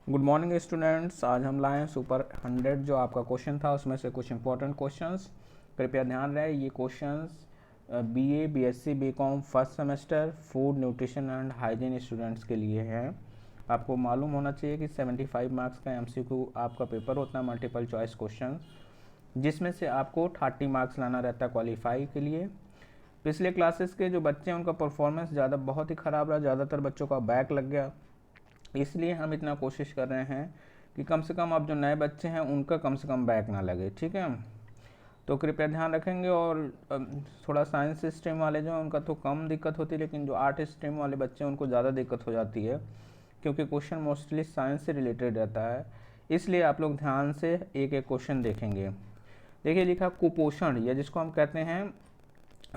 Good morning students. आज हम लाए हैं सुपर 100 जो आपका क्वेश्चन था उसमें से कुछ इंपॉर्टेंट क्वेश्चंस। कृपया ध्यान रहे, ये questions BA, BSc, BCom first semester food nutrition and hygiene students के लिए हैं। आपको मालूम होना चाहिए कि 75 मार्क्स का एमसीक्यू आपका पेपर होता है, मल्टीपल चॉइस क्वेश्चन, जिसमें से आपको 30 मार्क्स लाना रहता है क्वालिफाई के लिए। पिछले क्लासेस के जो बच्चे हैं उनका परफॉर्मेंस बहुत ही ख़राब रहा, ज़्यादातर बच्चों का बैक लग गया। इसलिए हम इतना कोशिश कर रहे हैं कि कम से कम अब जो नए बच्चे हैं उनका कम से कम बैक ना लगे, ठीक है। तो कृपया ध्यान रखेंगे। और थोड़ा साइंस स्ट्रीम वाले जो हैं उनका तो कम दिक्कत होती है, लेकिन जो आर्ट स्ट्रीम वाले बच्चे हैं उनको ज़्यादा दिक्कत हो जाती है, क्योंकि क्वेश्चन मोस्टली साइंस से रिलेटेड रहता है। इसलिए आप लोग ध्यान से एक एक क्वेश्चन देखेंगे। देखिए, लिखा कुपोषण, या जिसको हम कहते हैं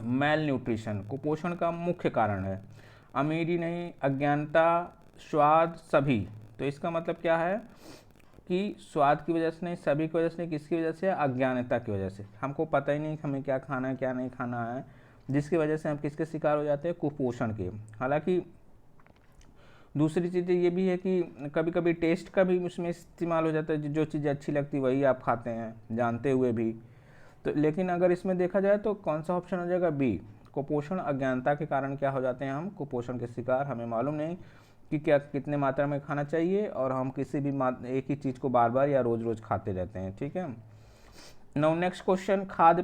मेल न्यूट्रिशन, कुपोषण का मुख्य कारण है अमीरी नहीं, अज्ञानता, स्वाद, सभी। तो इसका मतलब क्या है कि स्वाद की वजह से नहीं, सभी की वजह से नहीं, किसकी वजह से? अज्ञानता की वजह से। हमको पता ही नहीं हमें क्या खाना है क्या नहीं खाना है, जिसकी वजह से हम किसके शिकार हो जाते हैं? कुपोषण के। हालांकि दूसरी चीज़ ये भी है कि कभी कभी टेस्ट का भी उसमें इस्तेमाल हो जाता है, जो चीज़ें अच्छी लगती वही आप खाते हैं जानते हुए भी। तो लेकिन अगर इसमें देखा जाए तो कौन सा ऑप्शन हो जाएगा? बी, कुपोषण। अज्ञानता के कारण क्या हो जाते हैं हम? कुपोषण के शिकार। हमें मालूम नहीं कि क्या कितने मात्रा में खाना चाहिए, और हम किसी भी एक ही चीज़ को बार बार या रोज़ रोज़ खाते रहते हैं, ठीक है। नाउ नेक्स्ट क्वेश्चन, खाद्य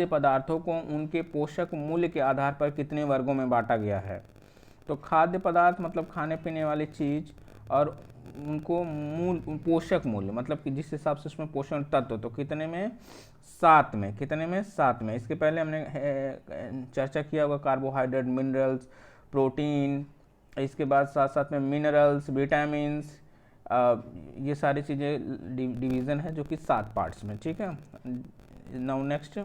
पदार्थों को उनके पोषक मूल्य के आधार पर कितने वर्गों में बांटा गया है? तो खाद्य पदार्थ मतलब खाने पीने वाली चीज़, और उनको पोषक मूल्य मतलब कि जिस हिसाब से उसमें पोषण तत्व, तो कितने में? 7 में। कितने में? 7 में। इसके पहले हमने चर्चा किया होगा कार्बोहाइड्रेट, मिनरल्स, प्रोटीन, इसके बाद साथ साथ में मिनरल्स, विटामिन्स, ये सारी चीज़ें डिवीज़न है जो कि 7 पार्ट्स में, ठीक है। नाउ नेक्स्ट,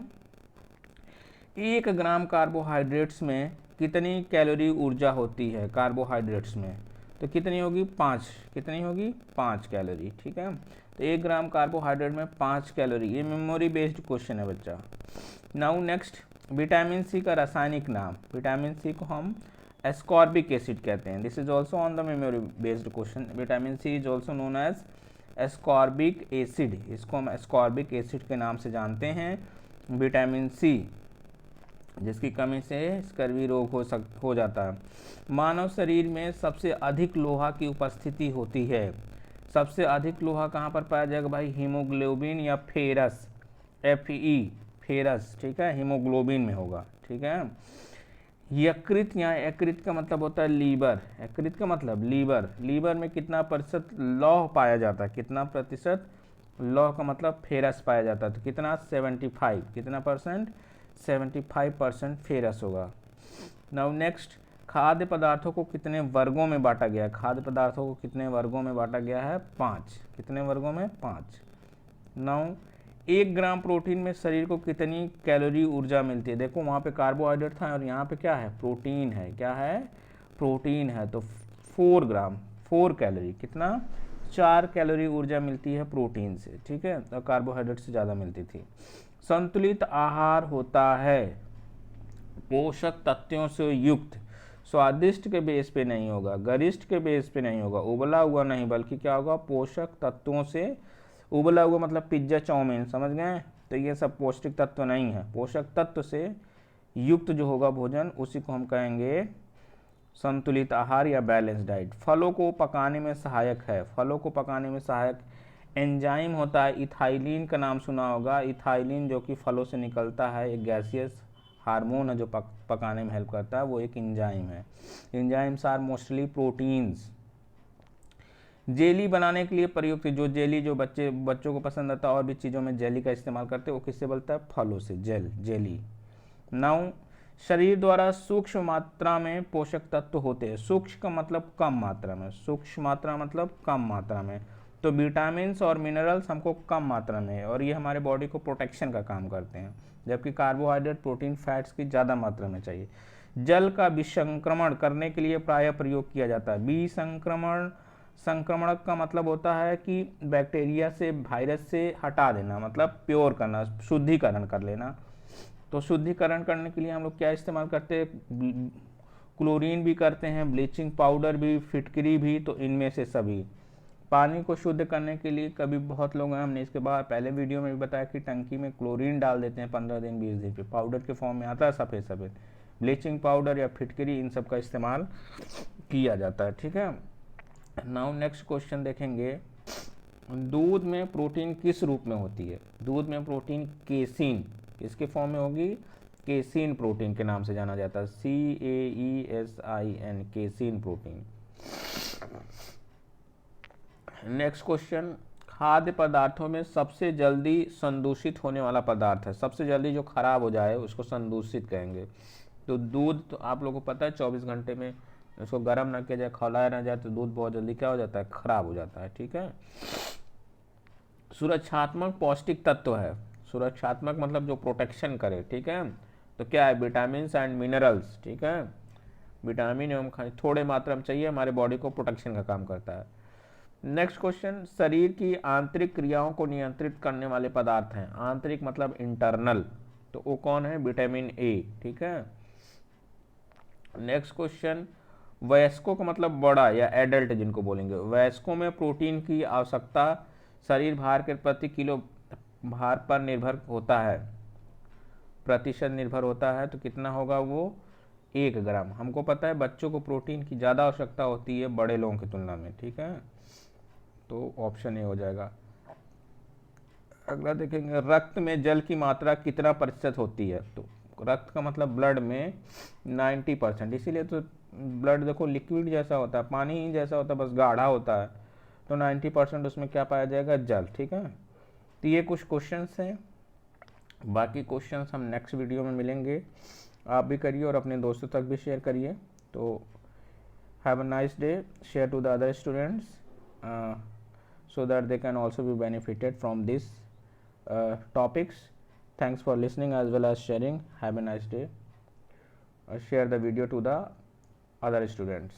1 ग्राम कार्बोहाइड्रेट्स में कितनी कैलोरी ऊर्जा होती है? कार्बोहाइड्रेट्स में तो कितनी होगी? 5। कितनी होगी? 5 कैलोरी, ठीक है। तो 1 ग्राम कार्बोहाइड्रेट में 5 कैलोरी। ये मेमोरी बेस्ड क्वेश्चन है बच्चा। नाउ नेक्स्ट, विटामिन सी का रासायनिक नाम। विटामिन सी को हम एस्कॉर्बिक एसिड कहते हैं। This is also on the memory based question. Vitamin C is also known as ascorbic acid. इसको हम एस्कॉर्बिक एसिड के नाम से जानते हैं। विटामिन सी जिसकी कमी से स्कर्वी रोग हो जाता है। मानव शरीर में सबसे अधिक लोहा की उपस्थिति होती है। सबसे अधिक लोहा कहाँ पर पाया जाएगा भाई? हीमोग्लोबिन या फेरस, Fe, फेरस, ठीक है, हीमोग्लोबिन में होगा, ठीक है। यकृत या यकृत का मतलब होता है लीवर। यकृत का मतलब लीवर। लीवर में कितना प्रतिशत लौह पाया जाता है? कितना प्रतिशत लौह का मतलब फेरस पाया जाता है? तो कितना? 75। कितना परसेंट? 75% फेरस होगा। नाउ नेक्स्ट, खाद्य पदार्थों को कितने वर्गों में बांटा गया है? खाद्य पदार्थों को कितने वर्गों में बांटा गया है? 5। कितने वर्गों में? 5। नाउ 1 ग्राम प्रोटीन में शरीर को कितनी कैलोरी ऊर्जा मिलती है? देखो वहाँ पे कार्बोहाइड्रेट था और यहाँ पे क्या है? प्रोटीन है। क्या है? प्रोटीन है। तो 4 ग्राम, 4 कैलोरी। कितना? 4 कैलोरी ऊर्जा मिलती है प्रोटीन से, ठीक है। तो कार्बोहाइड्रेट से ज़्यादा मिलती थी। संतुलित आहार होता है पोषक तत्वों से युक्त, स्वादिष्ट के बेस पे नहीं होगा, गरिष्ठ के बेस पे नहीं होगा, उबला हुआ नहीं, बल्कि क्या होगा? पोषक तत्वों से। उबला हुआ मतलब पिज्जा, चाउमीन, समझ गए? तो ये सब पौष्टिक तत्व नहीं है। पोषक तत्व से युक्त जो होगा भोजन, उसी को हम कहेंगे संतुलित आहार या बैलेंस डाइट। फलों को पकाने में सहायक है। फलों को पकाने में सहायक एंजाइम होता है। इथाइलिन का नाम सुना होगा। इथाइलिन जो कि फलों से निकलता है, एक गैसियस हार्मोन है जो पकाने में हेल्प करता है, वो एक एंजाइम है। Enzymes are mostly proteins. Jelly बनाने के लिए प्रयुक्त, जो जेली जो बच्चों को पसंद आता है, और भी चीज़ों में जेली का इस्तेमाल करते हैं, वो किससे बनता है? फलों से, जेली। नाउ, शरीर द्वारा सूक्ष्म मात्रा में पोषक तत्व होते हैं। सूक्ष्म का मतलब कम मात्रा में, सूक्ष्म मात्रा मतलब कम मात्रा में। तो विटामिन्स और मिनरल्स हमको कम मात्रा में है, और ये हमारे बॉडी को प्रोटेक्शन का काम करते हैं, जबकि कार्बोहाइड्रेट, प्रोटीन, फैट्स की ज़्यादा मात्रा में चाहिए। जल का विसंक्रमण करने के लिए प्रायः प्रयोग किया जाता है। विसंक्रमण, संक्रमणक का मतलब होता है कि बैक्टीरिया से, वायरस से हटा देना, मतलब प्योर करना, शुद्धिकरण कर लेना। तो शुद्धिकरण करने के लिए हम लोग क्या इस्तेमाल करते हैं? क्लोरीन भी करते हैं, ब्लीचिंग पाउडर भी, फिटकरी भी, तो इनमें से सभी। पानी को शुद्ध करने के लिए कभी बहुत लोग हैं, हमने इसके बाद पहले वीडियो में भी बताया कि टंकी में क्लोरीन डाल देते हैं 15 दिन 20 दिन पे, पाउडर के फॉर्म में आता है सफ़ेद सफ़ेद, ब्लीचिंग पाउडर या फिटकरी, इन सब का इस्तेमाल किया जाता है। ठीक है, नाउ नेक्स्ट क्वेश्चन देखेंगे, दूध में प्रोटीन किस रूप में होती है? दूध में प्रोटीन केसीन, इसके फॉर्म में होगी, केसीन प्रोटीन के नाम से जाना जाता है, CAESIN, casein protein. Next question, खाद्य पदार्थों में सबसे जल्दी संदूषित होने वाला पदार्थ है, सबसे जल्दी जो खराब हो जाए उसको संदूषित कहेंगे। तो दूध, तो आप लोगों को पता है 24 घंटे में उसको गर्म ना किया जाए, खौलाया ना जाए, तो दूध बहुत जल्दी क्या हो जाता है, खराब हो जाता है। ठीक है, सुरक्षात्मक पौष्टिक तत्व है, सुरक्षात्मक मतलब जो प्रोटेक्शन करे। ठीक है, तो क्या है, विटामिन एंड मिनरल्स। ठीक है, विटामिन एवं खनिज थोड़े मात्रा में चाहिए, हमारे बॉडी को प्रोटेक्शन का काम करता है। नेक्स्ट क्वेश्चन, शरीर की आंतरिक क्रियाओं को नियंत्रित करने वाले पदार्थ हैं, आंतरिक मतलब इंटरनल, तो वो कौन है, विटामिन ए। ठीक है, नेक्स्ट क्वेश्चन, वयस्कों का मतलब बड़ा या एडल्ट जिनको बोलेंगे, वयस्कों में प्रोटीन की आवश्यकता शरीर भार के प्रति किलो भार पर निर्भर होता है, प्रतिशत निर्भर होता है, तो कितना होगा वो, 1 ग्राम। हमको पता है बच्चों को प्रोटीन की ज़्यादा आवश्यकता होती है बड़े लोगों की तुलना में। ठीक है, तो ऑप्शन ए हो जाएगा। अगला देखेंगे, रक्त में जल की मात्रा कितना प्रतिशत होती है? तो रक्त का मतलब ब्लड में 90%, इसीलिए तो ब्लड देखो लिक्विड जैसा होता है, पानी ही जैसा होता है, बस गाढ़ा होता है, तो 90% उसमें क्या पाया जाएगा, जल। ठीक है, तो ये कुछ क्वेश्चंस हैं, बाकी क्वेश्चंस हम नेक्स्ट वीडियो में मिलेंगे। आप भी करिए और अपने दोस्तों तक भी शेयर करिए। तो have a nice day, share to the other students so that they can also be benefited from these topics. Thanks for listening as well as sharing. Have a nice day. Share the video to the other students.